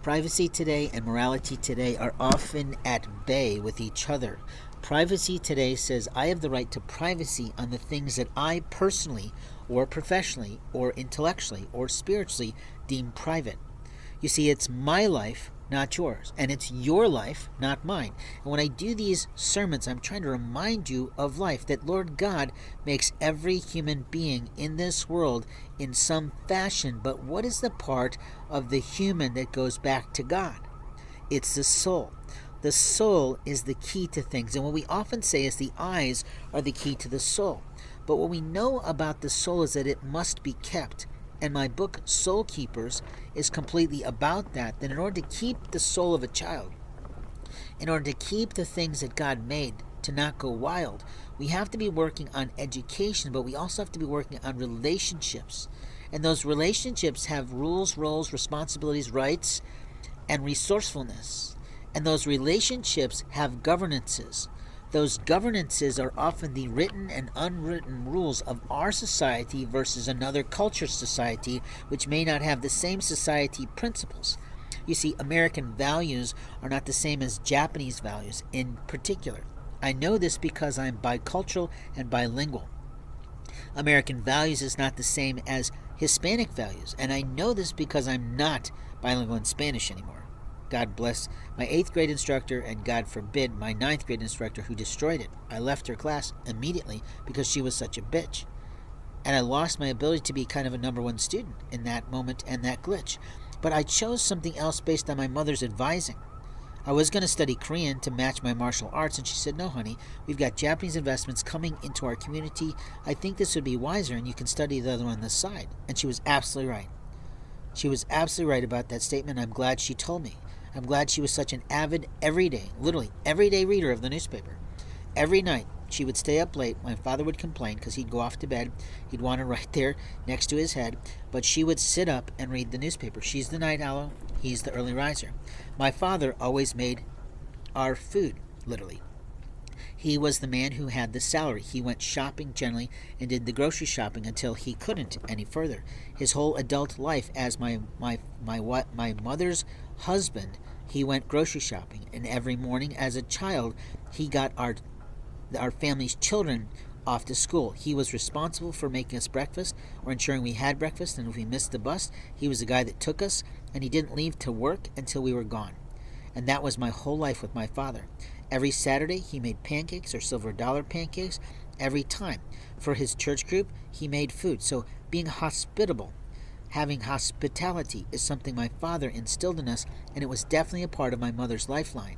Privacy today and morality today are often at bay with each other. Privacy today says I have the right to privacy on the things that I personally, or professionally, or intellectually, or spiritually deem private. You see, it's my life, not yours, and it's your life, not mine. And when I do these sermons, I'm trying to remind you of life, that Lord God makes every human being in this world in some fashion, but what is the part of the human that goes back to God? It's the soul. The soul is the key to things, and what we often say is the eyes are the key to the soul. But what we know about the soul is that it must be kept. And my book, Soul Keepers, is completely about that. That in order to keep the soul of a child, in order to keep the things that God made to not go wild, we have to be working on education, but we also have to be working on relationships. And those relationships have rules, roles, responsibilities, rights, and resourcefulness. And those relationships have governances. Those governances are often the written and unwritten rules of our society versus another culture's society, which may not have the same society principles. You see, American values are not the same as Japanese values in particular. I know this because I'm bicultural and bilingual. American values is not the same as Hispanic values, and I know this because I'm not bilingual in Spanish anymore. God bless my 8th grade instructor, and God forbid my 9th grade instructor who destroyed it. I left her class immediately because she was such a bitch. And I lost my ability to be kind of a number one student in that moment and that glitch. But I chose something else based on my mother's advising. I was going to study Korean to match my martial arts, and she said, no, honey, we've got Japanese investments coming into our community. I think this would be wiser, and you can study the other one on the side. And she was absolutely right. She was absolutely right about that statement. I'm glad she told me. I'm glad she was such an avid, literally everyday reader of the newspaper. Every night, she would stay up late. My father would complain because he'd go off to bed. He'd want her right there next to his head. But she would sit up and read the newspaper. She's the night owl. He's the early riser. My father always made our food, literally. He was the man who had the salary. He went shopping generally and did the grocery shopping until he couldn't any further. His whole adult life as my mother's husband, he went grocery shopping, and every morning as a child, he got our family's children off to school. He was responsible for making us breakfast or ensuring we had breakfast, and if we missed the bus, he was the guy that took us, and he didn't leave to work until we were gone. And that was my whole life with my father. Every Saturday, he made pancakes or silver dollar pancakes every time. For his church group, he made food. So being hospitable, having hospitality is something my father instilled in us, and it was definitely a part of my mother's lifeline.